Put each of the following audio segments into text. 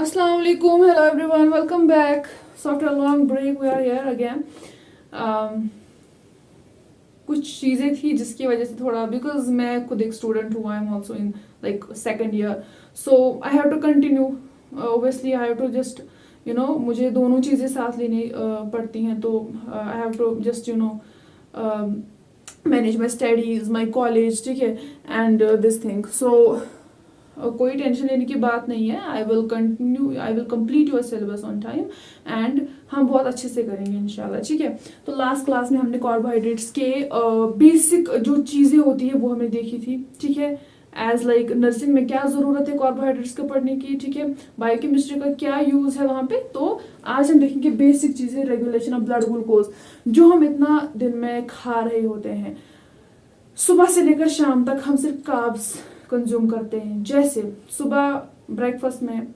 Assalamu alaikum, hello everyone, welcome back. So after a long break we are here again. कुछ चीज़ें थी जिसकी वजह से थोड़ा बिकॉज मैं खुद एक स्टूडेंट हूँ, I am also in like second year, so I have to continue. Obviously I have to just मुझे दोनों चीज़ें साथ लेनी पड़ती हैं, तो I have to just manage my studies, my college, ठीक है, एंड दिस थिंग. सो कोई टेंशन लेने की बात नहीं है. I will complete your syllabus on time and हम बहुत अच्छे से करेंगे इंशाल्लाह, ठीक है. तो लास्ट क्लास में हमने कार्बोहाइड्रेट्स के बेसिक जो चीज़ें होती है वो हमने देखी थी, ठीक है. एज लाइक नर्सिंग में क्या ज़रूरत है कार्बोहाइड्रेट्स को पढ़ने की, ठीक है, बायोकेमिस्ट्री का क्या यूज़ है वहाँ पे. तो आज हम देखेंगे बेसिक चीज़ें, रेगुलेशन ऑफ ब्लड ग्लूकोज, जो हम इतना दिन में खा रहे होते हैं. सुबह से लेकर शाम तक हम सिर्फ कार्ब्स कंज्यूम करते हैं. जैसे सुबह ब्रेकफास्ट में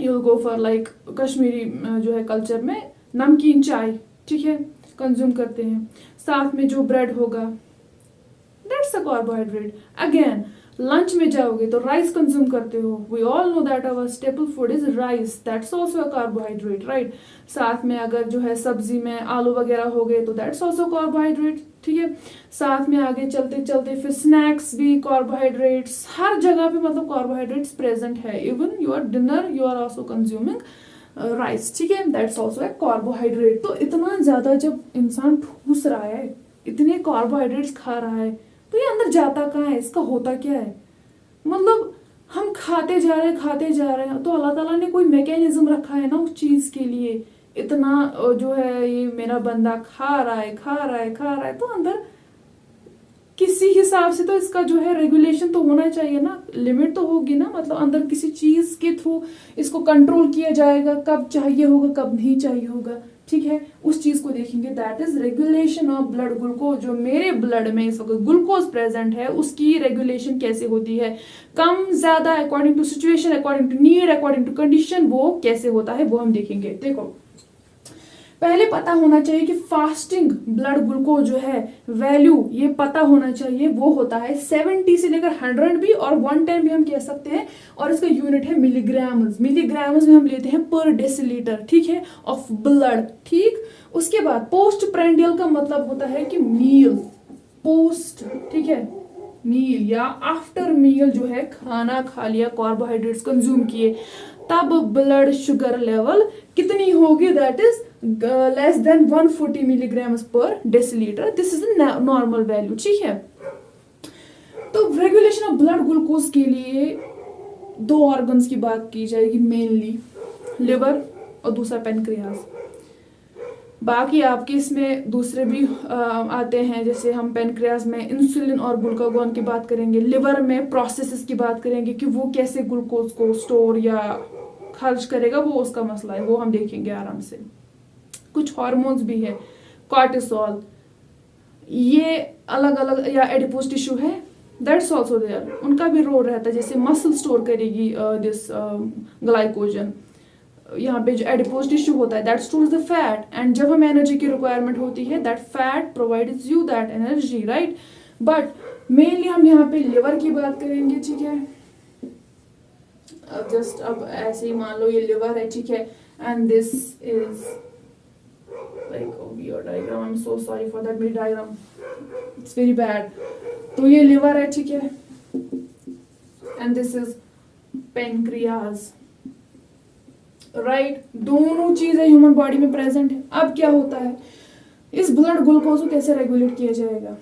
you'll go for like Kashmiri जो है कल्चर में नमकीन चाय, ठीक है, कंज्यूम करते हैं. साथ में जो ब्रेड होगा that's a carbohydrate. Again lunch में जाओगे तो राइस कंज्यूम करते हो. We all know that our staple food is rice, that's also a carbohydrate, right. साथ में अगर जो है सब्जी में आलू वगैरह हो गए तो दैट्स ऑल्सो कार्बोहाइड्रेट, ठीक है. साथ में आगे चलते चलते फिर स्नैक्स भी कार्बोहाइड्रेट्स, हर जगह पे मतलब कार्बोहाइड्रेट्स प्रेजेंट है. Even your dinner you are also consuming rice, ठीक है, दैट्स ऑल्सो ए कार्बोहाइड्रेट. तो इतना ज्यादा जब इंसान ठूस रहा है, इतने कार्बोहाइड्रेट्स खा रहा है, तो ये अंदर जाता कहाँ है, इसका होता क्या है. मतलब हम खाते जा रहे हैं, तो अल्लाह ताला ने कोई मैकेनिज्म रखा है ना उस चीज के लिए. इतना जो है ये मेरा बंदा खा रहा है, तो अंदर किसी हिसाब से तो इसका जो है रेगुलेशन तो होना चाहिए ना, लिमिट तो होगी ना. मतलब अंदर किसी चीज के थ्रू इसको कंट्रोल किया जाएगा, कब चाहिए होगा कब नहीं चाहिए होगा, ठीक है. उस चीज को देखेंगे, that is regulation of blood glucose. जो मेरे ब्लड में इस वक्त ग्लूकोज प्रेजेंट है उसकी रेगुलेशन कैसे होती है, कम ज्यादा according to situation, according to need, according to condition, वो कैसे होता है वो हम देखेंगे. देखो पहले पता होना चाहिए कि फास्टिंग ब्लड ग्लूकोज जो है वैल्यू ये पता होना चाहिए. वो होता है 70 से लेकर 100 भी और 110 भी हम कह सकते हैं. और इसका यूनिट है मिलीग्राम्स. मिलीग्राम्स में हम लेते हैं पर डेसीलीटर, ठीक है, ऑफ ब्लड, ठीक. उसके बाद पोस्ट प्रेंडियल का मतलब होता है कि मील, पोस्ट, ठीक है, मील या आफ्टर मील जो है खाना खा लिया, कार्बोहाइड्रेट्स कंज्यूम किए, तब ब्लड शुगर लेवल कितनी होगी, that is less than 140 milligrams per decilitre. This is normal value, ठीक है. तो रेगुलेशन ऑफ ब्लड ग्लूकोज के लिए दो ऑर्गन्स की बात की जाएगी मेनली, लिवर और दूसरा पेनक्रियास. बाकी आपके इसमें दूसरे भी आते हैं, जैसे हम पेनक्रियास में इंसुलिन और ग्लूकागॉन की बात करेंगे, लिवर में प्रोसेसेस की बात करेंगे कि वो कैसे ग्लूकोज को स्टोर या खर्च करेगा, वो उसका मसला है, वो हम देखेंगे आराम से. कुछ हार्मोन्स भी है, कॉर्टिसोल, ये अलग अलग, या एडिपोज टिश्यू है, दैट्स ऑल्सो देयर, उनका भी रोल रहता है. जैसे मसल स्टोर करेगी दिस ग्लाइकोजन, यहाँ पे जो एडिपोज टिश्यू होता है that stores the fat, and जब हमें एनर्जी की रिक्वायरमेंट होती है that fat provides you that energy, right. But mainly हम यहाँ पे लिवर की बात करेंगे, ठीक है. अब ऐसे ही मान लो ये लिवर है, ठीक है, and this is like your diagram, I'm so sorry for that, मेरी diagram it's very bad. तो ये लिवर है, ठीक है, and this is pancreas, right. दोनों चीजें ह्यूमन बॉडी में प्रेजेंट है. अब क्या होता है, इस ब्लड ग्लूकोज को कैसे रेगुलेट किया जाएगा,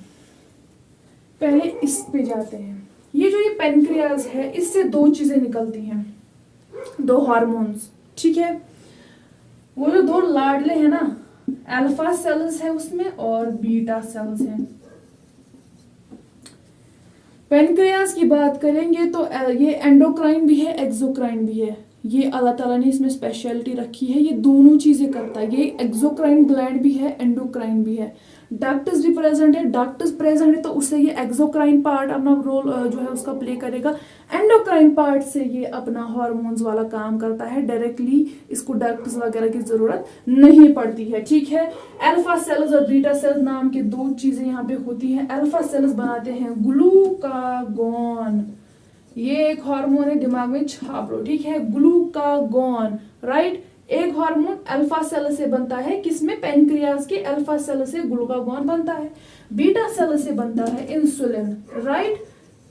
पहले इस पे जाते हैं. ये जो ये पेनक्रियास है, इससे दो चीजें निकलती हैं, दो हार्मोन्स, ठीक है. वो जो दो लाडले हैं ना, अल्फा सेल्स है उसमें और बीटा सेल्स हैं. पेनक्रियास की बात करेंगे तो ये एंडोक्राइन भी है, एक्सोक्राइन भी है. ये अल्लाह ताला ने इसमें स्पेशलिटी रखी है, ये दोनों चीजें करता है. ये एक्सोक्राइन ग्लैंड भी है, एंडोक्राइन भी है. डक्ट्स भी प्रेजेंट है, डक्ट्स प्रेजेंट है तो उससे ये एक्सोक्राइन पार्ट अपना रोल जो है उसका प्ले करेगा. एंडोक्राइन पार्ट से ये अपना हार्मोन्स वाला काम करता है. डायरेक्टली इसको डक्ट्स वगैरह की जरूरत नहीं पड़ती है, ठीक है. अल्फा सेल्स और बीटा सेल्स नाम के दो चीजें यहाँ पे होती हैं. अल्फा सेल्स बनाते हैं ग्लूकागॉन, ये एक हार्मोन है, दिमाग में छाप लो, ठीक है, ग्लूकागॉन, राइट। एक हार्मोन अल्फा सेल से बनता है, किसमें, पैनक्रियाज के अल्फा सेल से ग्लूकागॉन बनता है। बीटा सेल से बनता है इंसुलिन, राइट,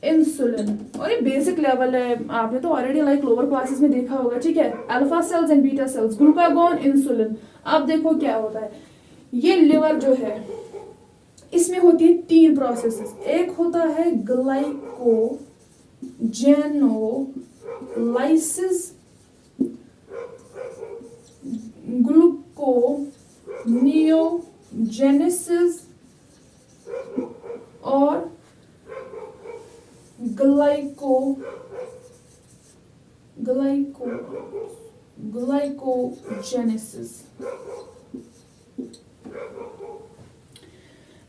इंसुलिन। और ये बेसिक लेवल है, आपने तो ऑलरेडी लाइक लोअर क्लासेस में देखा होगा, ठीक है। Alpha cells and beta cells, glucagon, insulin. अब देखो क्या होता है, ये लिवर जो है इसमें होती है 3 प्रोसेसेस। एक होता है ग्लाइकोजेनोलाइसिस, ग्लूकोनियोजेनेसिस और ग्लाइकोजेनेसिस।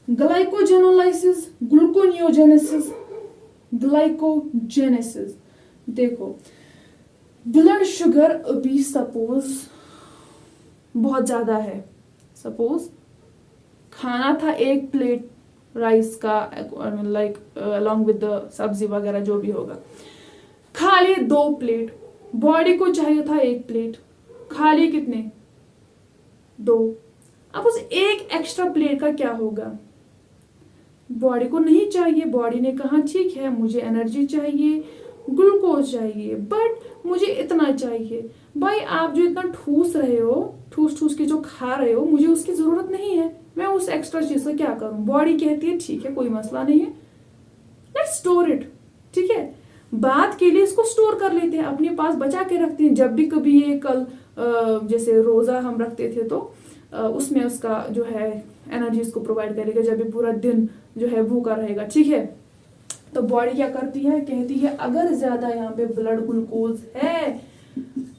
Glycogenolysis, gluconeogenesis, glycogenesis. देखो, ब्लड शुगर अभी सपोज बहुत ज्यादा है, सपोज खाना था 1 प्लेट राइस का, लाइक अलॉन्ग विद द सब्जी वगैरह जो भी होगा, खा लिए 2 प्लेट, बॉडी को चाहिए था 1 प्लेट, खा लिए कितने, 2। अब उस 1 एक्स्ट्रा प्लेट का क्या होगा, बॉडी को नहीं चाहिए, बॉडी ने कहा ठीक है मुझे एनर्जी चाहिए, ग्लूकोज चाहिए, बट मुझे इतना चाहिए। भाई आप जो इतना ठूस रहे हो, ठूस ठूस के जो खा रहे हो, मुझे उसकी जरूरत नहीं है, मैं उस एक्स्ट्रा चीज से क्या करूं। बॉडी कहती है ठीक है कोई मसला नहीं है, लेट्स स्टोर इट, ठीक है, बाद के लिए इसको स्टोर कर लेते हैं, अपने पास बचा के रखते हैं, जब भी कभी ये कल जैसे रोजा हम रखते थे तो उसमें उसका जो है एनर्जी इसको प्रोवाइड करेगा, जब भी पूरा दिन जो है भूखा रहेगा, ठीक है। तो बॉडी क्या करती है, कहती है अगर ज्यादा यहाँ पे ब्लड ग्लूकोज है,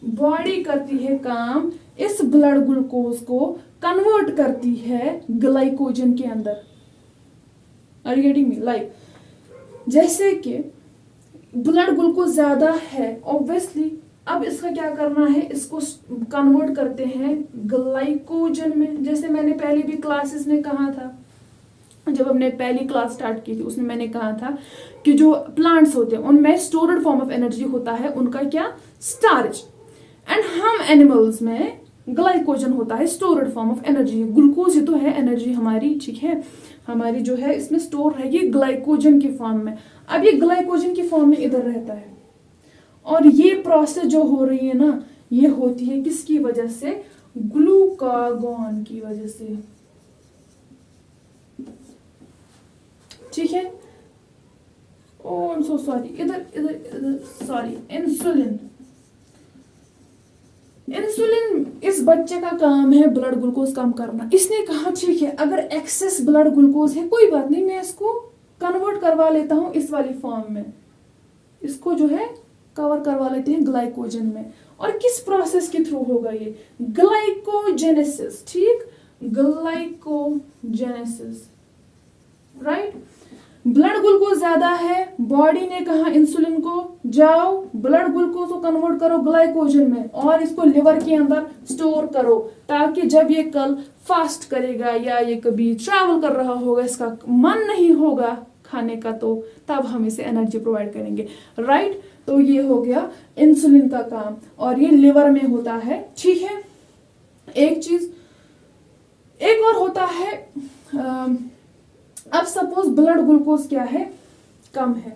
बॉडी करती है काम, इस ब्लड ग्लूकोज को कन्वर्ट करती है ग्लाइकोजन के अंदर। Are you getting me, like जैसे कि ब्लड ग्लूकोज ज्यादा है ऑब्वियसली, अब इसका क्या करना है, इसको कन्वर्ट करते हैं ग्लाइकोजन में। जैसे मैंने पहले भी क्लासेस में कहा था, जब हमने पहली क्लास स्टार्ट की थी उसमें मैंने कहा था कि जो प्लांट्स होते हैं उनमें स्टोर्ड फॉर्म ऑफ एनर्जी होता है उनका क्या, स्टार्च, एंड हम एनिमल्स में ग्लाइकोजन होता है stored form of energy. Glucose ही तो है एनर्जी हमारी, ठीक है, हमारी जो है इसमें स्टोर रहेगी ग्लाइकोजन की फॉर्म में। अब ये ग्लाइकोजन की फॉर्म में इधर रहता है, और ये प्रोसेस जो हो रही है ना, ये होती है किसकी वजह से, ग्लूकागॉन की वजह से, ठीक है। ओह आई एम सो सॉरी, इधर इधर इधर सॉरी, इंसुलिन। इंसुलिन इस बच्चे का काम है ब्लड ग्लूकोज कम करना। इसने कहा ठीक है अगर एक्सेस ब्लड ग्लूकोज है कोई बात नहीं, मैं इसको कन्वर्ट करवा लेता हूं इस वाली फॉर्म में, इसको जो है कवर करवा लेते हैं ग्लाइकोजन में। और किस प्रोसेस के थ्रू होगा ये, ग्लाइकोजेनेसिस, ठीक, ग्लाइकोजेनेसिस, राइट। ब्लड ग्लूकोज ज्यादा है, बॉडी ने कहा इंसुलिन को जाओ ब्लड ग्लूकोज को कन्वर्ट करो ग्लाइकोजन में और इसको लिवर के अंदर स्टोर करो, ताकि जब ये कल फास्ट करेगा या ये कभी ट्रैवल कर रहा होगा, इसका मन नहीं होगा खाने का, तो तब हम इसे एनर्जी प्रोवाइड करेंगे, राइट। तो ये हो गया इंसुलिन का काम, और ये लिवर में होता है, ठीक है। एक चीज एक और होता है, अब सपोज ब्लड ग्लूकोज क्या है, कम है,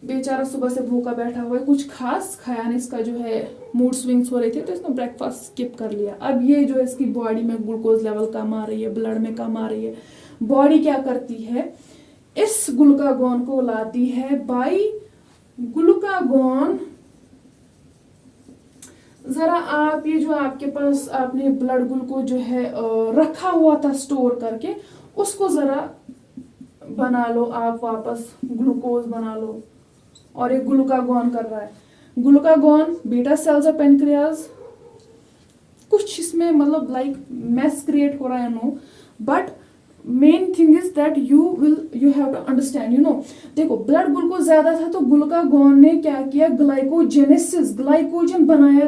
बेचारा सुबह से भूखा बैठा हुआ है, कुछ खास खाया नहीं, इसका जो है मूड स्विंग्स हो रहे थे तो इसने ब्रेकफास्ट स्किप कर लिया। अब ये जो है इसकी बॉडी में ग्लूकोज लेवल कम आ रही है, ब्लड में कम आ रही है, बॉडी क्या करती है, इस ग्लूकागॉन को लाती है बाय ग्लूकागॉन। जरा आप ये जो आपके पास आपने ब्लड ग्लूकोज जो है रखा हुआ था स्टोर करके, उसको जरा बना लो आप, वापस ग्लूकोज बना लो, और ये ग्लूकागॉन कर रहा है। Glucagon beta cells of pancreas, कुछ इसमें मतलब लाइक मैस क्रिएट हो रहा है, no, but main thing is that you have to understand, देखो ब्लड ग्लूकोज ज्यादा था तो ग्लूकागॉन ने क्या किया, ग्लाइकोजेनेसिस, ग्लाइकोजन बनाया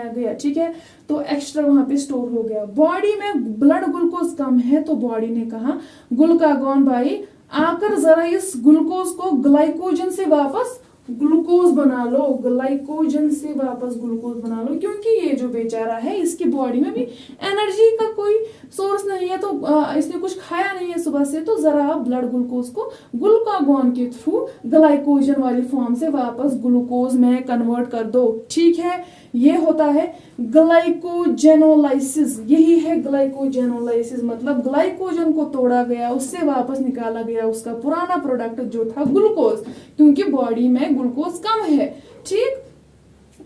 गया, ठीक है, तो एक्स्ट्रा वहां पे स्टोर हो गया। बॉडी में ब्लड ग्लूकोज कम है तो बॉडी ने कहा ग्लूकागॉन भाई आकर जरा इस ग्लूकोज को ग्लाइकोजन से वापस ग्लूकोज बना लो, ग्लाइकोजन से वापस ग्लूकोज बना लो, क्योंकि ये जो बेचारा है इसकी बॉडी में भी एनर्जी का कोई सोर्स नहीं है, तो इसने कुछ खाया नहीं है सुबह से, तो जरा आप ब्लड ग्लूकोज को ग्लूकागोन के थ्रू ग्लाइकोजन वाली फॉर्म से वापस ग्लूकोज में कन्वर्ट कर दो। ठीक है, ये होता है ग्लाइकोजेनोलाइसिस। यही है ग्लाइकोजेनोलाइसिस, मतलब ग्लाइकोजन को तोड़ा गया, उससे वापस निकाला गया उसका पुराना प्रोडक्ट जो था ग्लूकोज, क्योंकि बॉडी में ग्लूकोज कम है। ठीक,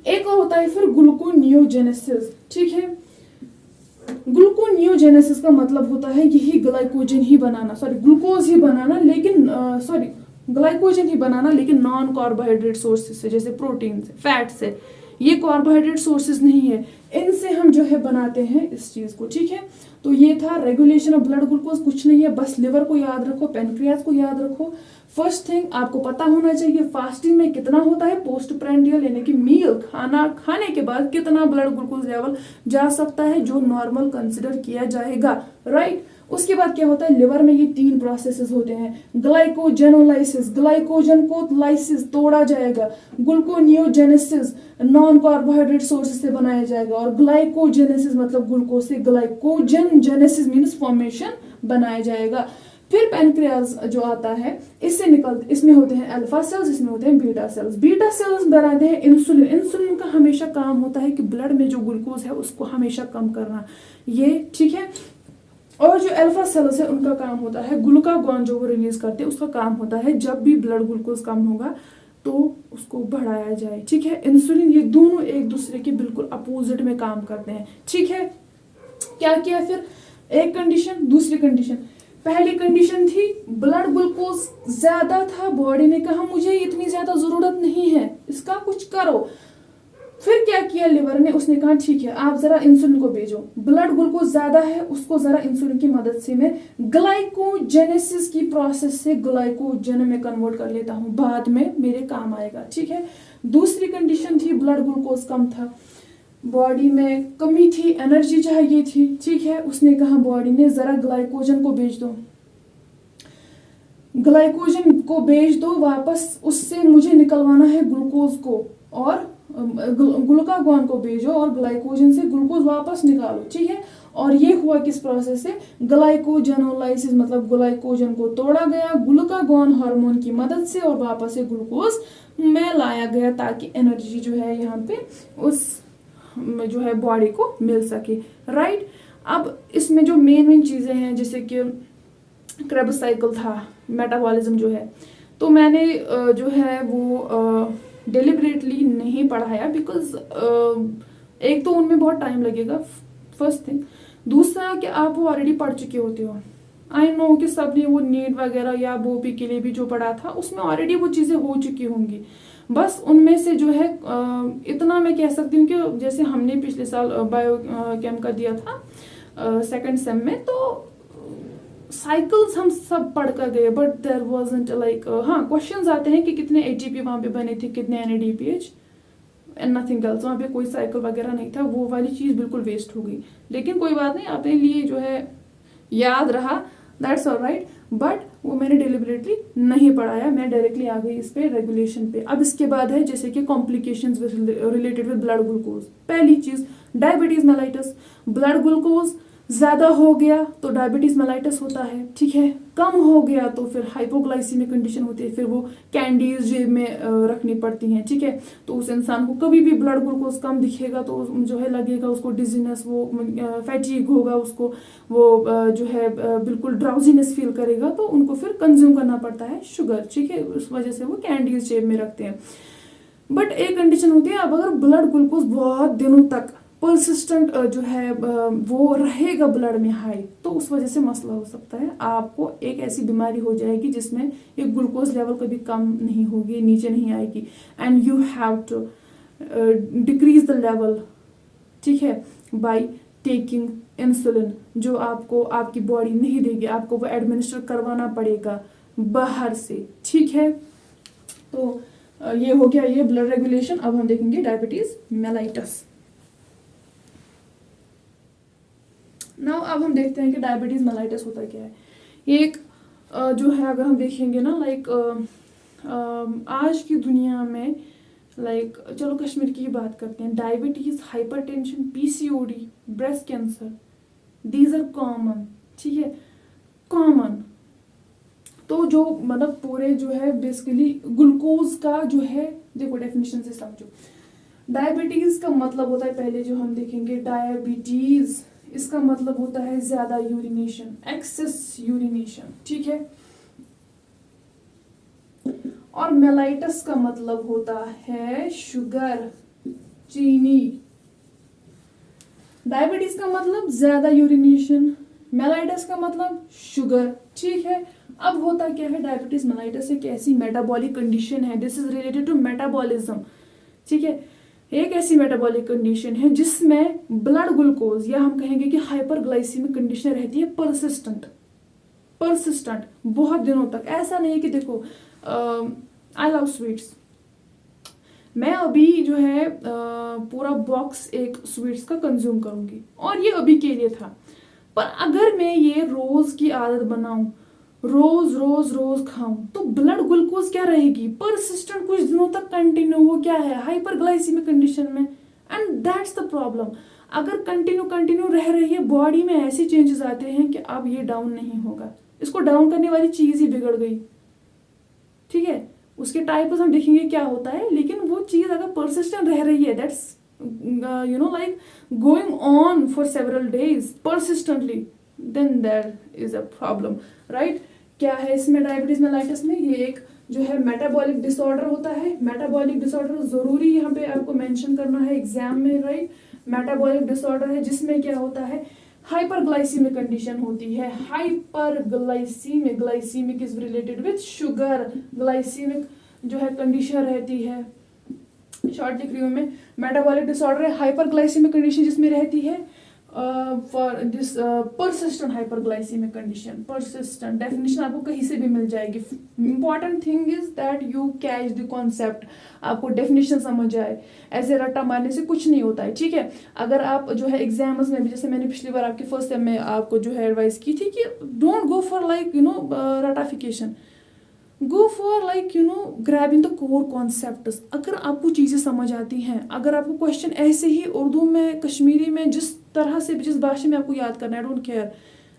एक और होता है फिर ग्लूकोनियोजेनेसिस। ठीक है, ग्लूकोनियोजेनेसिस का मतलब होता है यही ग्लाइकोजन ही बनाना, ग्लूकोज ही बनाना, लेकिन ग्लाइकोजन ही बनाना, लेकिन नॉन कार्बोहाइड्रेट सोर्सेज से, जैसे प्रोटीन से, फैट से। ये कार्बोहाइड्रेट सोर्सेज नहीं है, इनसे हम जो है बनाते हैं इस चीज को। ठीक है, तो ये था रेगुलेशन ऑफ ब्लड ग्लूकोज। कुछ नहीं है, बस लिवर को याद रखो, पेनक्रियाज को याद रखो। फर्स्ट थिंग आपको पता होना चाहिए फास्टिंग में कितना होता है पोस्ट प्रेंडियल, यानी कि मील, खाना खाने के बाद कितना ब्लड ग्लूकोज लेवल जा सकता है, जो नॉर्मल कंसिडर किया जाएगा। राइट, उसके बाद क्या होता है, लिवर में ये 3 प्रोसेसेस होते हैं, ग्लाइकोजेनोलाइसिस, ग्लाइकोजन को लाइसिस तोड़ा जाएगा, ग्लूकोनियोजेनेसिस नॉन कार्बोहाइड्रेट सोर्सेस से बनाया जाएगा, और ग्लाइकोजेनेसिस मतलब ग्लूकोज से ग्लाइकोजन जेनेसिस मीन्स फॉर्मेशन बनाया जाएगा। फिर पैनक्रियाज जो आता है, इसमें होते हैं अल्फा सेल्स, इसमें होते हैं बीटा सेल्स। बीटा सेल्स बनाते हैं इंसुलिन। इंसुलिन का हमेशा काम होता है कि ब्लड में जो ग्लूकोज है उसको हमेशा कम करना, ये ठीक है। और जो अल्फा सेल्स है उनका काम होता है ग्लूकागॉन, जो वो रिलीज करते हैं उसका काम होता है जब भी ब्लड ग्लूकोज कम होगा तो उसको बढ़ाया जाए। ठीक है, इंसुलिन, ये दोनों एक दूसरे के बिल्कुल अपोजिट में काम करते हैं। ठीक है, क्या किया फिर, एक कंडीशन, दूसरी कंडीशन। पहली कंडीशन थी ब्लड ग्लूकोज ज्यादा था, बॉडी ने कहा मुझे इतनी ज्यादा जरूरत नहीं है, इसका कुछ करो। फिर क्या किया लिवर ने, उसने कहा ठीक है आप जरा इंसुलिन को भेजो, ब्लड ग्लूकोज ज्यादा है, उसको जरा इंसुलिन की मदद से मैं ग्लाइकोजेनेसिस की प्रोसेस से ग्लाइकोजन में कन्वर्ट कर लेता हूं, बाद में मेरे काम आएगा। ठीक है, दूसरी कंडीशन थी ब्लड ग्लूकोज कम था, बॉडी में कमी थी, एनर्जी चाहिए थी। ठीक है, उसने कहा बॉडी ने जरा ग्लाइकोजन को भेज दो, ग्लाइकोजन को भेज दो वापस, उससे मुझे निकलवाना है ग्लूकोज को, और ग्लूकागॉन को भेजो और ग्लाइकोजन से ग्लूकोज वापस निकालो। ठीक है, और ये हुआ किस प्रोसेस से, ग्लाइकोजेनोलाइसिस, मतलब ग्लाइकोजन को तोड़ा गया ग्लूकागॉन हार्मोन की मदद से और वापस से ग्लूकोज में लाया गया, ताकि एनर्जी जो है यहाँ पे उस जो है बॉडी को मिल सके। राइट, अब इसमें जो मेन चीजें हैं, जैसे कि क्रेब्स साइकिल था, मेटाबॉलिज्म जो है, तो मैंने जो है वो डेलिबरेटली नहीं पढ़ाया, बिकॉज एक तो उनमें बहुत टाइम लगेगा, फर्स्ट थिंग। दूसरा कि आप वो ऑलरेडी पढ़ चुके होते हो। आई नो कि सबने वो नीट वगैरह या बोपी के लिए भी जो पढ़ा था उसमें ऑलरेडी वो चीजें हो चुकी होंगी। बस उनमें से जो है इतना मैं कह सकती हूँ कि जैसे हमने पिछले साल बायो केम का दिया था सेकंड सेम में, तो साइकिल्स हम सब पढ़ कर गए, बट देयर वाजंट लाइक, हाँ क्वेश्चंस आते हैं कि कितने एटीपी वहां पे बने थे, कितने एनएडीपीएच एंड नथिंग एल्स, वहां पे कोई साइकिल वगैरह नहीं था, वो वाली चीज बिल्कुल वेस्ट हो गई। लेकिन कोई बात नहीं, अपने लिए जो है याद रहा, दैट्स ऑल राइट, बट वो मैंने डेलिबरेटली नहीं पढ़ाया, मैं डायरेक्टली आ गई इस पे रेगुलेशन पे। अब इसके बाद है जैसे कि complications related with blood glucose. पहली चीज डायबिटीज मेलाइटस, ब्लड ग्लूकोज ज्यादा हो गया तो डायबिटीज मेलाइटस होता है। ठीक है, कम हो गया तो फिर हाइपोग्लाइसीमिक कंडीशन होती है, फिर वो कैंडीज जेब में रखनी पड़ती हैं। ठीक है, तो उस इंसान को कभी भी ब्लड ग्लूकोज कम दिखेगा तो जो है लगेगा उसको डिजीनेस, वो फैटीग होगा, उसको वो जो है बिल्कुल ड्राउजीनेस फील करेगा, तो उनको फिर कंज्यूम करना पड़ता है शुगर। ठीक है, उस वजह से वो कैंडीज जेब में रखते हैं। बट एक कंडीशन होती है, अब अगर ब्लड ग्लूकोज बहुत दिनों तक परसिस्टेंट जो है वो रहेगा ब्लड में हाई, तो उस वजह से मसला हो सकता है, आपको एक ऐसी बीमारी हो जाएगी जिसमें ये ग्लूकोज लेवल कभी कम नहीं होगी, नीचे नहीं आएगी, and you have to decrease the level. ठीक है, बाय टेकिंग इंसुलिन, जो आपको आपकी बॉडी नहीं देगी, आपको वो एडमिनिस्टर करवाना पड़ेगा बाहर से। ठीक है, तो ये हो गया ये ब्लड रेगुलेशन। अब हम देखेंगे डायबिटीज मेलाइटस। नाउ अब हम देखते हैं कि डायबिटीज मेलाइटस होता क्या है। ये एक जो है अगर हम देखेंगे ना लाइक आज की दुनिया में लाइक चलो कश्मीर की ही बात करते हैं, diabetes, hypertension, PCOD, breast cancer, these are common, ठीक है, कॉमन। तो जो मतलब पूरे जो है बेसिकली ग्लूकोज का जो है, देखो डेफिनेशन से समझो, डायबिटीज का मतलब होता है, पहले जो हम देखेंगे डायबिटीज, इसका मतलब होता है ज्यादा यूरिनेशन, एक्सेस यूरिनेशन, ठीक है। और मेलाइटस का मतलब होता है शुगर, चीनी। डायबिटीज का मतलब ज्यादा यूरिनेशन, मेलाइटस का मतलब शुगर, ठीक है। अब होता क्या है, डायबिटीज मेलाइटस एक ऐसी मेटाबॉलिक कंडीशन है, this is related to metabolism, ठीक है। एक ऐसी मेटाबॉलिक कंडीशन है जिसमें ब्लड ग्लूकोज या हम कहेंगे कि हाइपरग्लाइसीमिक कंडीशन रहती है परसिस्टेंट, परसिस्टेंट बहुत दिनों तक। ऐसा नहीं है कि देखो आई लव स्वीट्स, मैं अभी जो है पूरा बॉक्स एक स्वीट्स का कंज्यूम करूंगी और ये अभी के लिए था, पर अगर मैं ये रोज की आदत बनाऊं, रोज रोज रोज खाऊं, तो ब्लड ग्लूकोज क्या रहेगी, परसिस्टेंट, कुछ दिनों तक कंटिन्यू, वो क्या है, हाइपरग्लाइसीमिक कंडीशन में। And that's the problem. अगर कंटिन्यू कंटिन्यू रह रही है, बॉडी में ऐसे चेंजेस आते हैं कि अब ये डाउन नहीं होगा, इसको डाउन करने वाली चीज ही बिगड़ गई, ठीक है। उसके टाइप हम देखेंगे क्या होता है, लेकिन वो चीज अगर परसिस्टेंट रह रही है, that's you know like going on for several days persistently, then there is a problem, right. क्या है इसमें डायबिटीज मेलाइटस में, ये एक जो है मेटाबॉलिक डिसऑर्डर होता है। मेटाबॉलिक डिसऑर्डर जरूरी यहाँ पे आपको मेंशन करना है एग्जाम में, राइट। मेटाबॉलिक डिसऑर्डर है जिसमें क्या होता है, हाइपरग्लाइसीमिक कंडीशन होती है। Hyperglycaemic, glycaemic is related with sugar, glycaemic जो है कंडीशन रहती है, शॉर्ट लिख रही हूँ मैं, मेटाबॉलिक डिसऑर्डर है हाइपरग्लाइसीमिक कंडीशन जिसमें रहती है for this persistent hyperglycaemic condition. Persistent definition आपको कहीं से भी मिल जाएगी, important thing is that you catch the concept, आपको डेफिनेशन समझ आए, ऐसे रट्टा मारने से कुछ नहीं होता है, ठीक है। अगर आप जो है एग्जाम्स में भी, जैसे मैंने पिछली बार आपके फर्स्ट सेम में आपको जो है एडवाइस की थी कि don't go for like you know ratification, go for like you know grabbing the core concepts. अगर आपको चीजें समझ आती हैं, अगर आपको क्वेश्चन ऐसे ही उर्दू में, कश्मीरी में, जिस तरह से, जिस भाषा में आपको याद करना है, डोंट केयर,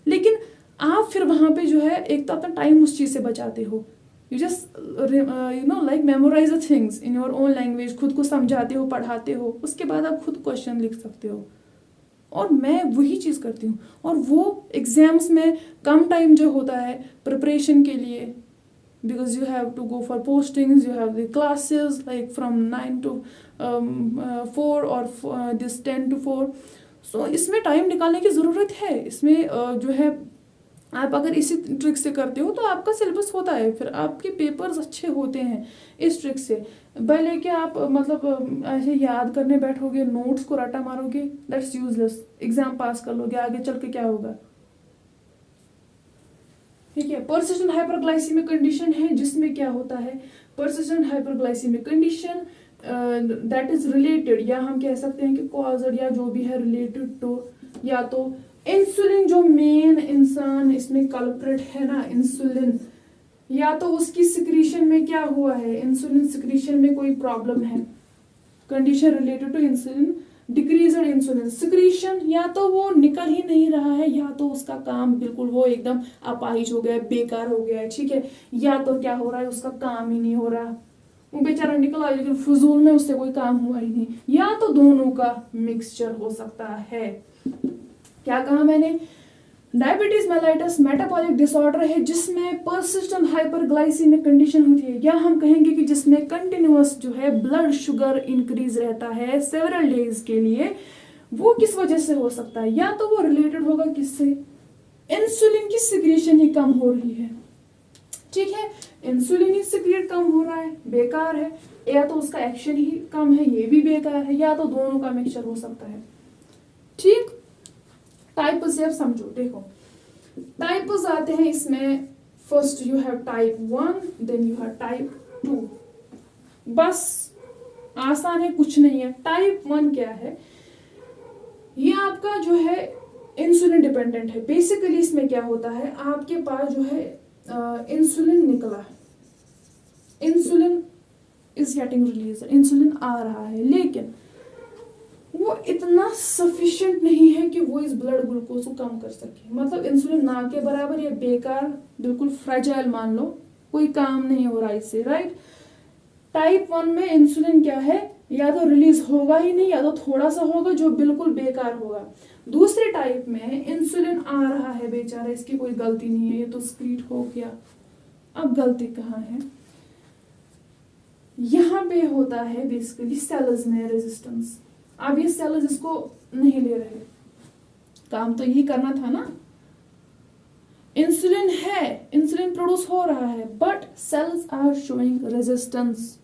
लेकिन आप फिर वहां पे जो है एक तो अपना टाइम उस चीज से बचाते हो, you just you know like memorise the things in your own language, खुद को समझाते हो, पढ़ाते हो, उसके बाद आप खुद क्वेश्चन लिख सकते हो। और मैं वही चीज करती हूँ, और वो एग्जाम्स में कम टाइम जो होता है प्रिपरेशन के लिए, because you have to go for postings, you have the classes like from 9 to 4 or this 10 to 4, so इसमें टाइम निकालने की ज़रूरत है। इसमें जो है आप अगर इसी ट्रिक से करते हो तो आपका सिलेबस होता है, फिर आपके पेपर्स अच्छे होते हैं इस ट्रिक से। भले कि आप मतलब ऐसे याद करने बैठोगे, नोट्स को रटा मारोगे, दैट्स यूजलेस, एग्जाम पास कर लोगे, आगे चल के क्या होगा, ठीक है। परसिस्टेंट हाइपरग्लाइसीमिक कंडीशन है जिसमें क्या होता है, persistent hyperglycaemic condition that is related, या हम कह सकते हैं कि कॉजड, या जो भी है रिलेटेड टू, या तो इंसुलिन, जो मेन इंसान इसमें कल्प्रिट है ना इंसुलिन, या तो उसकी सिक्रीशन में क्या हुआ है, इंसुलिन सिक्रीशन में कोई प्रॉब्लम है, condition related to insulin, decreased insulin secretion, या तो वो निकल ही नहीं रहा है, या तो उसका काम बिल्कुल वो एकदम अपाहिज हो गया है, बेकार हो गया है, ठीक है, या तो क्या हो रहा है, उसका काम ही नहीं हो रहा, वो बेचारा निकला लेकिन फजूल में उससे कोई काम हुआ ही नहीं, या तो दोनों का मिक्सचर हो सकता है। क्या कहा मैंने, डायबिटीज मेलाइटस मेटाबॉलिक डिसऑर्डर है जिसमें परसिस्टेंट हाइपरग्लाइसीमिक कंडीशन होती है, या हम कहेंगे कि जिसमें कंटिन्यूअस जो है ब्लड शुगर इंक्रीज रहता है सेवरल डेज के लिए। वो किस वजह से हो सकता है, या तो वो रिलेटेड होगा किससे, इंसुलिन की सिक्रीशन ही कम हो रही है, ठीक है, इंसुलिन ही सिक्रिएट कम हो रहा है, बेकार है, या तो उसका एक्शन ही कम है, ये भी बेकार है, या तो दोनों का मिक्सचर हो सकता है, ठीक। टाइप से आप समझो, देखो टाइप्स आते हैं इसमें, first you have type 1, then you have type 2, बस आसान है, कुछ नहीं है। टाइप 1 क्या है, ये आपका जो है इंसुलिन डिपेंडेंट है। बेसिकली इसमें क्या होता है, आपके पास जो है इंसुलिन निकला, insulin is getting release, insulin आ रहा है, लेकिन वो इतना सफिशिएंट नहीं है कि वो इस ब्लड ग्लूकोज को कम कर सके। मतलब इंसुलिन ना के बराबर या बेकार, बिल्कुल फ्रेजाइल मान लो, कोई काम नहीं हो रहा इससे, राइट। टाइप 1 में इंसुलिन क्या है, या तो रिलीज होगा ही नहीं या तो थोड़ा सा होगा जो बिल्कुल बेकार होगा। दूसरे टाइप में इंसुलिन आ रहा है बेचारा, इसकी कोई गलती नहीं है, ये तो स्क्रीट हो गया। अब गलती कहाँ है, यहाँ पे होता है बेसिकली सेल्स में रेजिस्टेंस। अब ये सेल्स इसको नहीं ले रहे, काम तो यही करना था ना। इंसुलिन है, इंसुलिन प्रोड्यूस हो रहा है, but cells are showing resistance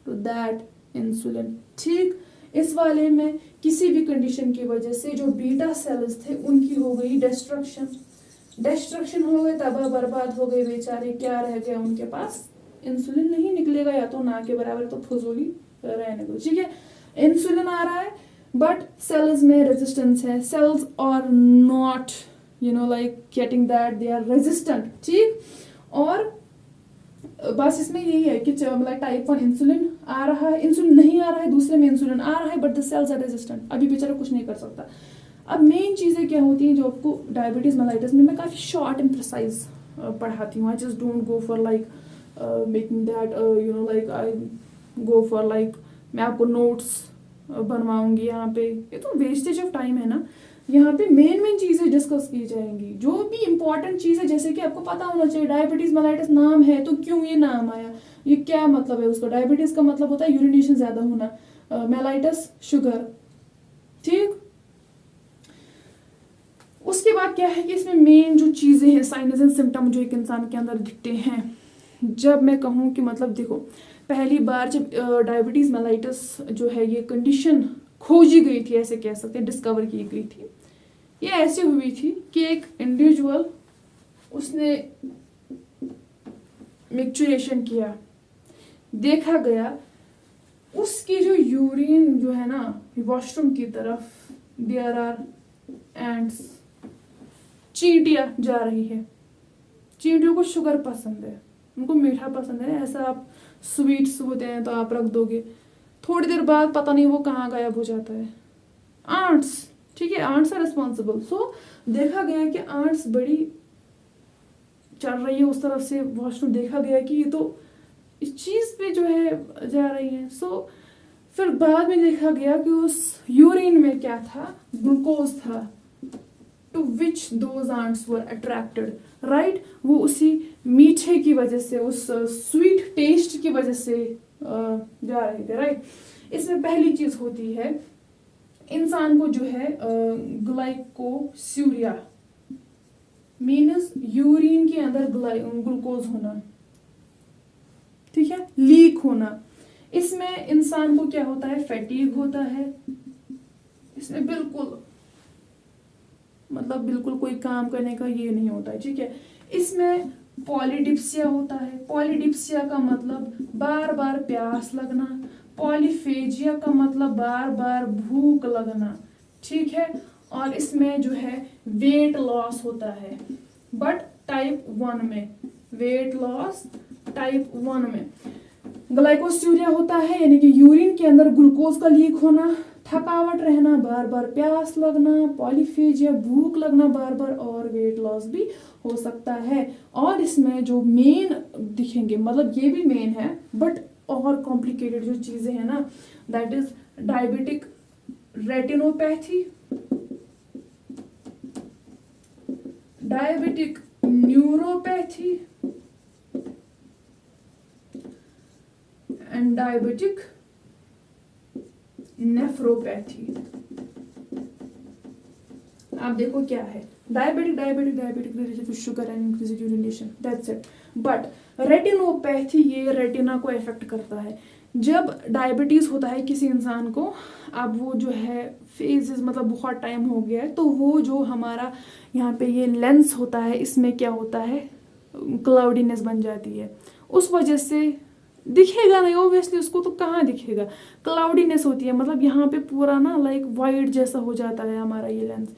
to that insulin. ठीक, इस वाले में किसी भी कंडीशन की वजह से जो बीटा सेल्स थे उनकी हो गई डिस्ट्रक्शन, डिस्ट्रक्शन हो गए, तबाह बर्बाद हो गए बेचारे। क्या रह गया उनके पास, इंसुलिन नहीं निकलेगा, या तो ना के बराबर तो फजूली रहने दो। ठीक है, इंसुलिन आ रहा है बट सेल्स में रेजिस्टेंस है, cells are not like getting that, they are resistant. ठीक, और बस इसमें यही है कि मतलब टाइप 1 इंसुलिन आ रहा है, इंसुलिन नहीं आ रहा है, दूसरे में इंसुलिन आ रहा है but the cells are resistant, अभी बेचारा कुछ नहीं कर सकता। अब मेन चीजें क्या होती हैं जो आपको डायबिटीज मेलाइटिस में मैं काफी शॉर्ट एंड प्रिसाइज पढ़ाती हूँ। I just don't go for like making that like I go for like मैं आपको नोट्स बनवाऊंगी यहाँ पे, ये तो वेस्टेज ऑफ टाइम है ना। यहाँ पे मेन चीजें डिस्कस की जाएंगी, जो भी इंपॉर्टेंट चीज है, जैसे कि आपको पता होना चाहिए डायबिटीज मेलाइटिस नाम है तो क्यों ये नाम आया, ये क्या मतलब है उसका। डायबिटीज का मतलब होता है यूरिनेशन ज्यादा होना, मेलाइटिस शुगर। ठीक, उसके बाद क्या है कि इसमें मेन जो चीजें हैं, साइंस एंड सिम्टम जो एक इंसान के अंदर दिखते हैं। जब मैं कहूँ कि मतलब देखो, पहली बार जब डायबिटीज मेलाइटिस जो है ये कंडीशन खोजी गई थी, ऐसे कह सकते हैं, डिस्कवर की गई थी, ये ऐसे हुई थी कि एक इंडिविजुअल उसने मिक्चुरेशन किया, देखा गया उसकी जो यूरिन जो है ना वॉशरूम की तरफ, देयर आर एंड्स, चींटियां जा रही है। चींटियों को शुगर पसंद है, उनको मीठा पसंद है, ऐसा आप स्वीट्स होते हैं तो आप रख दोगे, थोड़ी देर बाद पता नहीं वो कहाँ गायब हो जाता है। आंट्स, ठीक है, आंट्स आर रिस्पॉन्सिबल। सो देखा गया कि आंट्स बड़ी चल रही है उस तरफ से वॉशरूम, देखा गया कि ये तो इस चीज पे जो है जा रही है। सो फिर बाद में देखा गया कि उस यूरिन में क्या था, ग्लूकोज था, to which those ants were attracted, right. वो उसी मीठे की वजह से, उस स्वीट टेस्ट की वजह से जा रहे थे, राइट। इसमें पहली चीज होती है इंसान को जो है ग्लाइकोस्यूरिया, मीन्स यूरिन के अंदर ग्लूकोज होना, ठीक है, लीक होना। इसमें इंसान को क्या होता है, फैटीग होता है, इसमें बिल्कुल मतलब बिल्कुल कोई काम करने का ये नहीं होता है, ठीक है। इसमें पॉलीडिप्सिया होता है, पॉलीडिप्सिया का मतलब बार बार प्यास लगना, पॉलीफेजिया का मतलब बार बार भूख लगना, ठीक है। और इसमें जो है वेट लॉस होता है, बट टाइप 1 में, वेट लॉस टाइप 1 में। ग्लाइकोस्यूरिया होता है यानी कि यूरिन के अंदर ग्लूकोज का लीक होना, थकावट रहना, बार बार प्यास लगना, पॉलीफेजिया भूख लगना बार बार, और वेट लॉस भी हो सकता है। और इसमें जो मेन दिखेंगे, मतलब ये भी मेन है बट और कॉम्प्लिकेटेड जो चीजें हैं ना, that is diabetic retinopathy, diabetic neuropathy and diabetic nephropathy. आप देखो क्या है, diabetic diabetic diabetic related to sugar and increased urination, that's it. But retinopathy ये रेटिना को इफेक्ट करता है। जब डायबिटीज होता है किसी इंसान को, अब वो जो है फेजेस, मतलब बहुत टाइम हो गया है, तो वो जो हमारा यहाँ पे ये लेंस होता है, इसमें क्या होता है, क्लाउडीनेस बन जाती है, उस वजह से दिखेगा नहीं ऑब्वियसली, उसको तो कहाँ दिखेगा, क्लाउडीनेस होती है, मतलब यहाँ पे पूरा ना लाइक वाइट जैसा हो जाता है हमारा ये लेंस,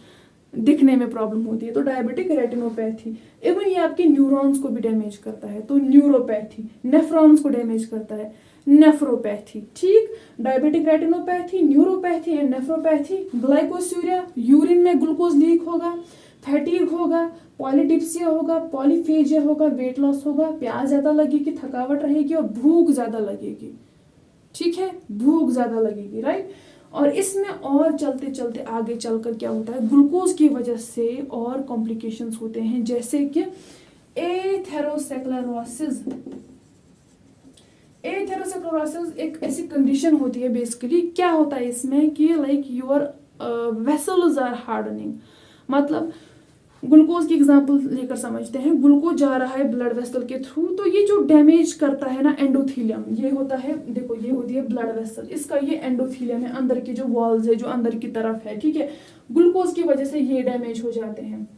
दिखने में प्रॉब्लम होती है। तो डायबिटिक रेटिनोपैथी, इवन ये आपके न्यूरॉन्स को भी डैमेज करता है, तो न्यूरोपैथी, नेफ्रॉन्स को डैमेज करता है, नेफ्रोपैथी। ठीक, diabetic retinopathy, neuropathy and nephropathy. Glycosuria, urine में ग्लूकोज लीक होगा, फैटीग होगा, पॉलीडिप्सिया होगा, पॉलीफेजिया होगा, वेट लॉस होगा, प्यास ज्यादा लगेगी, थकावट रहेगी और भूख ज्यादा लगेगी। ठीक है, भूख ज्यादा लगेगी, राइट। और इसमें और चलते चलते आगे चलकर क्या होता है, ग्लूकोज की वजह से और कॉम्प्लिकेशंस होते हैं, जैसे कि एथेरोस्क्लेरोसिस। एथेरोस्क्लेरोसिस एक ऐसी कंडीशन होती है, बेसिकली क्या होता है इसमें कि like your vessels are hardening. मतलब ग्लूकोज की एग्जांपल लेकर समझते हैं, ग्लूकोज जा रहा है ब्लड वेसल के थ्रू, तो ये जो डैमेज करता है ना एंडोथीलियम, ये होता है, देखो ये होती है ब्लड वेसल, इसका ये एंडोथीलियम है, अंदर की जो वॉल्स है जो अंदर की तरफ है, ठीक है। ग्लूकोज की वजह से ये डैमेज हो जाते हैं,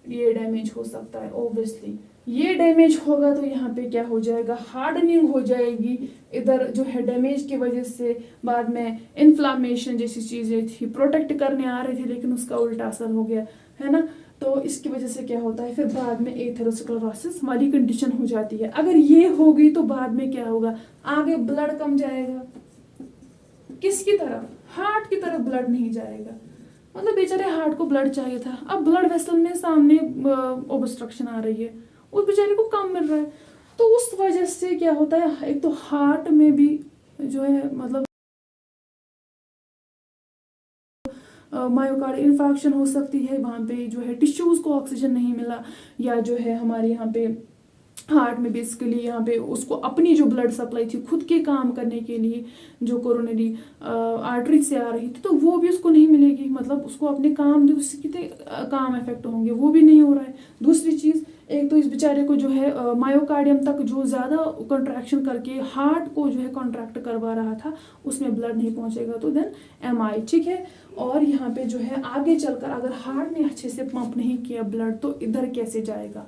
ये डैमेज हो सकता है ऑब्वियसली। ये डैमेज होगा तो यहाँ पे क्या हो जाएगा, हार्डनिंग हो जाएगी। इधर जो है डैमेज की वजह से बाद में इन्फ्लामेशन जैसी चीजें थी, प्रोटेक्ट करने आ रही थी लेकिन उसका उल्टा असर हो गया, है ना। तो इसकी वजह से क्या होता है, फिर बाद में एथेरोस्क्लेरोसिस वाली कंडीशन हो जाती है। अगर ये हो गई तो बाद में क्या होगा, आगे ब्लड कम जाएगा, किसकी तरफ, हार्ट की तरफ ब्लड नहीं जाएगा। मतलब बेचारे हार्ट को ब्लड चाहिए था, अब ब्लड वेसल में सामने ओब्स्ट्रक्शन आ रही है, उस बेचारे को कम मिल रहा है। तो उस वजह से क्या होता है, एक तो हार्ट में भी जो है मतलब मायोकार्डियल इन्फेक्शन हो सकती है, वहाँ पे जो है टिश्यूज को ऑक्सीजन नहीं मिला, या जो है हमारे यहाँ पे हार्ट में बेसिकली यहाँ पे उसको अपनी जो ब्लड सप्लाई थी खुद के काम करने के लिए जो कोरोनरी आर्टरी से आ रही थी, तो वो भी उसको नहीं मिलेगी। मतलब उसको अपने काम जो उसके कितने काम इफेक्ट होंगे, वो भी नहीं हो रहा है। दूसरी चीज, एक तो इस बेचारे को जो है मायोकार्डियम तक जो ज्यादा कॉन्ट्रैक्शन करके हार्ट को जो है कॉन्ट्रैक्ट करवा रहा था, उसमें ब्लड नहीं पहुंचेगा, तो देन MI, ठीक है। और यहाँ पे जो है आगे चलकर अगर हार्ट ने अच्छे से पंप नहीं किया ब्लड, तो इधर कैसे जाएगा,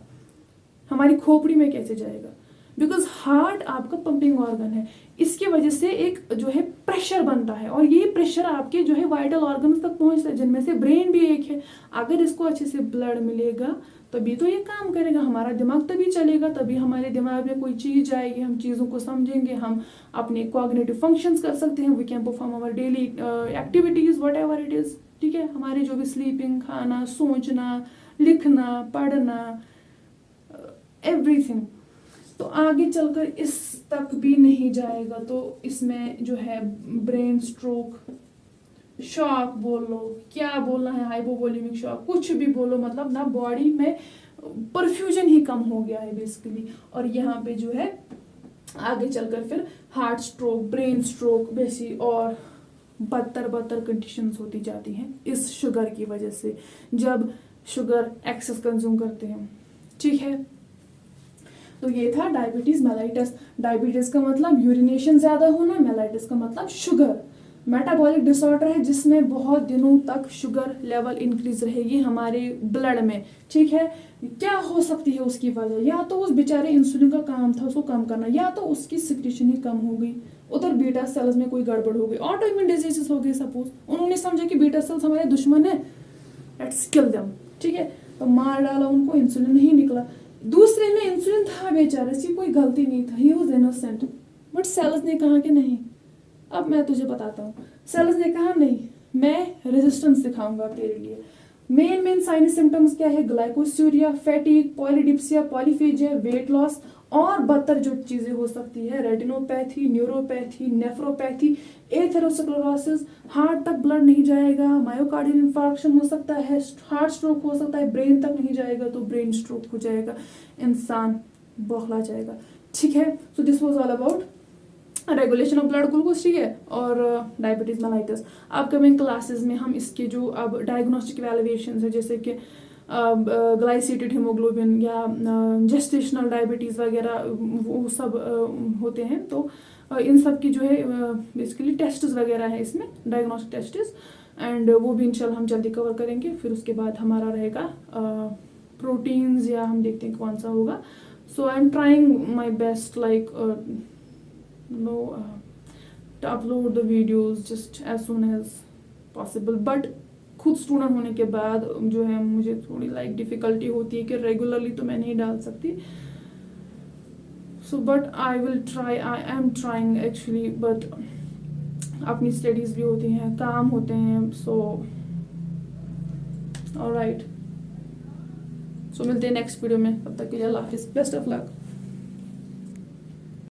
हमारी खोपड़ी में कैसे जाएगा, बिकॉज हार्ट आपका पंपिंग ऑर्गन है। इसकी वजह से एक जो है प्रेशर बनता है, और ये प्रेशर आपके जो है वाइटल ऑर्गन तक पहुंचता है, जिनमें से ब्रेन भी एक है। अगर इसको अच्छे से ब्लड मिलेगा तभी तो ये काम करेगा, हमारा दिमाग तभी चलेगा, तभी हमारे दिमाग में कोई चीज आएगी, हम चीजों को समझेंगे, हम अपने कॉग्निटिव फंक्शंस कर सकते हैं, we can perform our daily activities whatever it is, ठीक है। हमारे जो भी स्लीपिंग, खाना, सोचना, लिखना, पढ़ना, एवरीथिंग। तो आगे चलकर इस तक भी नहीं जाएगा, तो इसमें जो है ब्रेन स्ट्रोक, शॉक बोलो, क्या बोलना है, हाइपोवोलेमिक शॉक, कुछ भी बोलो, मतलब ना बॉडी में परफ्यूजन ही कम हो गया है बेसिकली। और यहाँ पे जो है आगे चलकर फिर हार्ट स्ट्रोक, ब्रेन स्ट्रोक वैसी और बदतर कंडीशंस होती जाती हैं इस शुगर की वजह से, जब शुगर एक्सेस कंज्यूम करते हैं, ठीक है। तो ये था डायबिटीज मेलाइटस। डायबिटीज का मतलब यूरिनेशन ज्यादा होना, मेलाइटस का मतलब शुगर, मेटाबॉलिक डिसऑर्डर है जिसमें बहुत दिनों तक शुगर लेवल इंक्रीज रहेगी हमारे ब्लड में, ठीक है। क्या हो सकती है उसकी वजह, या तो उस बेचारे इंसुलिन का काम था उसको कम करना, या तो उसकी सिक्रेशन ही कम हो गई, उधर बीटा सेल्स में कोई गड़बड़ हो गई, ऑटोइम्यून डिजीजेस हो गई सपोज, उन्होंने समझा कि बीटा सेल्स हमारे दुश्मन है, लेट्स किल देम, ठीक है। तो मार डाला उनको, इंसुलिन नहीं निकला। दूसरे में इंसुलिन था बेचारा, इसकी कोई गलती नहीं था, he was innocent, but cells ने कहा कि नहीं, अब मैं तुझे बताता हूँ। सेल्स ने कहा नहीं, मैं रेजिस्टेंस दिखाऊंगा तेरे लिए। मेन साइनस सिम्टम्स क्या है, glycosuria, fatigue, polydipsia, polyphagia, weight loss, और बदतर जो चीजें हो सकती है, retinopathy, neuropathy, nephropathy, atherosclerosis, heart तक ब्लड नहीं जाएगा, मायोकार्डियल इंफार्क्शन हो सकता है, हार्ट स्ट्रोक हो सकता है, ब्रेन तक नहीं जाएगा तो ब्रेन स्ट्रोक हो जाएगा, इंसान बौखला जाएगा, ठीक है। So this was all about regulation of blood glucose, ठीक है, और डायबिटीज मेलाइटस। अपकमिंग क्लासेस में हम इसके जो अब डायग्नोस्टिक वैल्यूएशन है, जैसे कि ग्लाइसेटेड हीमोग्लोबिन या जेस्टेशनल डायबिटीज वगैरह, वो सब होते हैं। तो इन सब की जो है बेसिकली टेस्ट्स वगैरह है इसमें, डायग्नोस्टिक टेस्ट्स, एंड वो भी इंशाल्लाह हम जल्दी कवर करेंगे। फिर उसके बाद हमारा रहेगा प्रोटीन्स, या हम देखते हैं कौन सा होगा। So I am trying my best like to upload the videos just as soon as possible, but खुद स्टूडेंट होने के बाद जो है मुझे थोड़ी लाइक डिफ़िकल्टी होती है कि रेगुलरली तो मैं नहीं डाल सकती. So but I will try, I am trying actually. But अपनी स्टडीज़ भी होती हैं, काम होते हैं. सो ऑलराइट, सो मिलते हैं नेक्स्ट वीडियो में. तब तक के लिए अल्लाह हाफिज़, बेस्ट ऑफ लक.